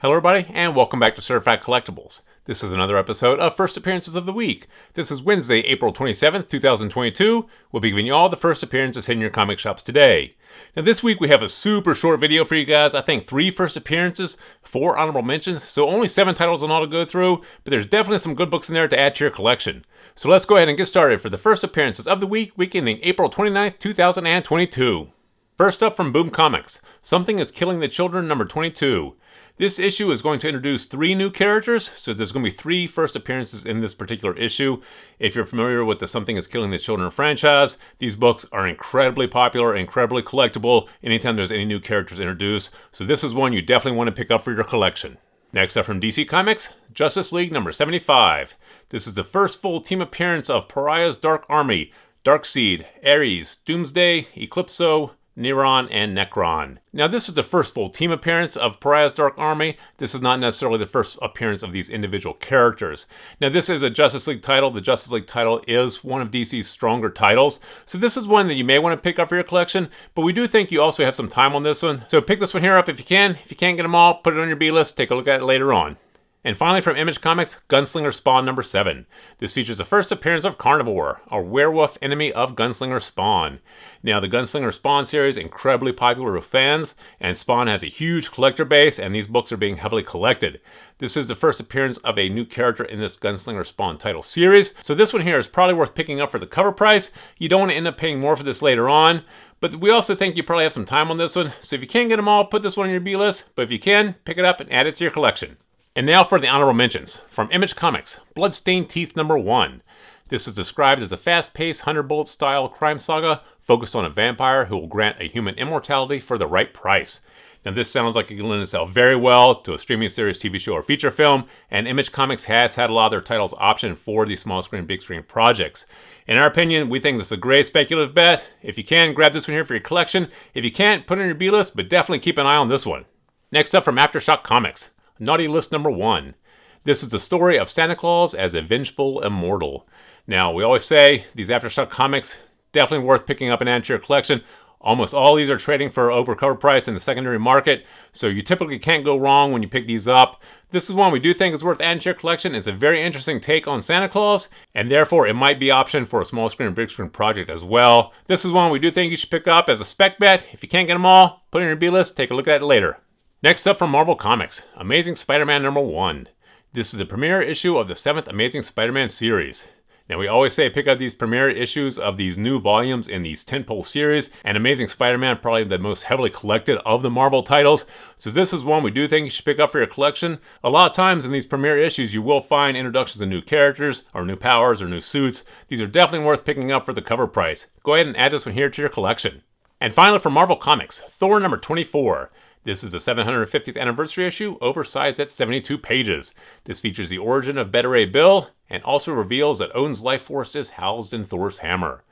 Hello everybody, and welcome back to Certified Collectibles. This is another episode of First Appearances of the Week. This is Wednesday, April 27th, 2022. We'll be giving you all the first appearances hitting your comic shops today. Now this week we have a super short video for you guys. I think 3 first appearances, 4 honorable mentions, so only 7 titles in all to go through, but there's definitely some good books in there to add to your collection. So let's go ahead and get started for the first appearances of the week ending April 29th, 2022. First up from Boom Comics, Something is Killing the Children, number 22. This issue is going to introduce 3 new characters, so there's going to be 3 first appearances in this particular issue. If you're familiar with the Something is Killing the Children franchise, these books are incredibly popular, incredibly collectible anytime there's any new characters introduced, so this is one you definitely want to pick up for your collection. Next up from DC Comics, Justice League number 75. This is the first full team appearance of Pariah's Dark Army, Darkseid, Ares, Doomsday, Eclipso, Neron, and Necron. Now this is the first full team appearance of Pariah's Dark Army. This is not necessarily the first appearance of these individual characters. Now this is a Justice League title. The Justice League title is one of DC's stronger titles. So this is one that you may want to pick up for your collection, but we do think you also have some time on this one. So pick this one here up if you can. If you can't get them all, put it on your B-list, take a look at it later on. And finally from Image Comics, Gunslinger Spawn number 7. This features the first appearance of Carnivore, a werewolf enemy of Gunslinger Spawn. Now the Gunslinger Spawn series is incredibly popular with fans, and Spawn has a huge collector base, and these books are being heavily collected. This is the first appearance of a new character in this Gunslinger Spawn title series, so this one here is probably worth picking up for the cover price. You don't want to end up paying more for this later on, but we also think you probably have some time on this one, so if you can't get them all, put this one on your B-list, but if you can, pick it up and add it to your collection. And now for the honorable mentions. From Image Comics, Bloodstained Teeth number 1. This is described as a fast-paced 100-bullet style crime saga focused on a vampire who will grant a human immortality for the right price. Now this sounds like it can lend itself very well to a streaming series, TV show, or feature film, and Image Comics has had a lot of their titles optioned for these small screen, big screen projects. In our opinion, we think this is a great speculative bet. If you can, grab this one here for your collection. If you can't, put it on your B-list, but definitely keep an eye on this one. Next up from Aftershock Comics, Naughty List number 1. This is the story of Santa Claus as a vengeful immortal. Now, we always say these Aftershock comics, definitely worth picking up and adding to your collection. Almost all these are trading for over cover price in the secondary market, so you typically can't go wrong when you pick these up. This is one we do think is worth adding to your collection. It's a very interesting take on Santa Claus, and therefore it might be optioned for a small screen or big screen project as well. This is one we do think you should pick up as a spec bet. If you can't get them all, put it in your B-list, take a look at it later. Next up from Marvel Comics, Amazing Spider-Man number 1. This is the premiere issue of the 7th Amazing Spider-Man series. Now we always say pick up these premiere issues of these new volumes in these tentpole series, and Amazing Spider-Man probably the most heavily collected of the Marvel titles. So this is one we do think you should pick up for your collection. A lot of times in these premiere issues you will find introductions of new characters, or new powers, or new suits. These are definitely worth picking up for the cover price. Go ahead and add this one here to your collection. And finally from Marvel Comics, Thor number 24. This is the 750th anniversary issue, oversized at 72 pages. This features the origin of Beta Ray Bill, and also reveals that Odin's life force is housed in Thor's hammer.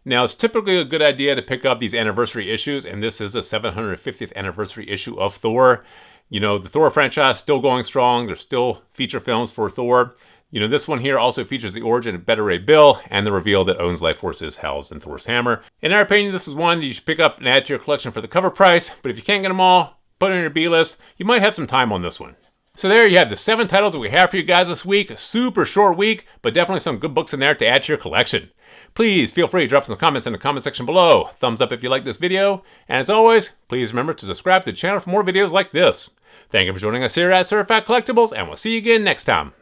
Now, it's typically a good idea to pick up these anniversary issues, and this is the 750th anniversary issue of Thor. You know, the Thor franchise is still going strong. There's still feature films for Thor. You know, this one here also features the origin of Beta Ray Bill and the reveal that Odin's life force is housed in Thor's hammer. In our opinion, this is one that you should pick up and add to your collection for the cover price, but if you can't get them all, put it on your B-list. You might have some time on this one. So there you have the 7 titles that we have for you guys this week. A super short week, but definitely some good books in there to add to your collection. Please feel free to drop some comments in the comment section below. Thumbs up if you like this video. And as always, please remember to subscribe to the channel for more videos like this. Thank you for joining us here at Certified Collectibles, and we'll see you again next time.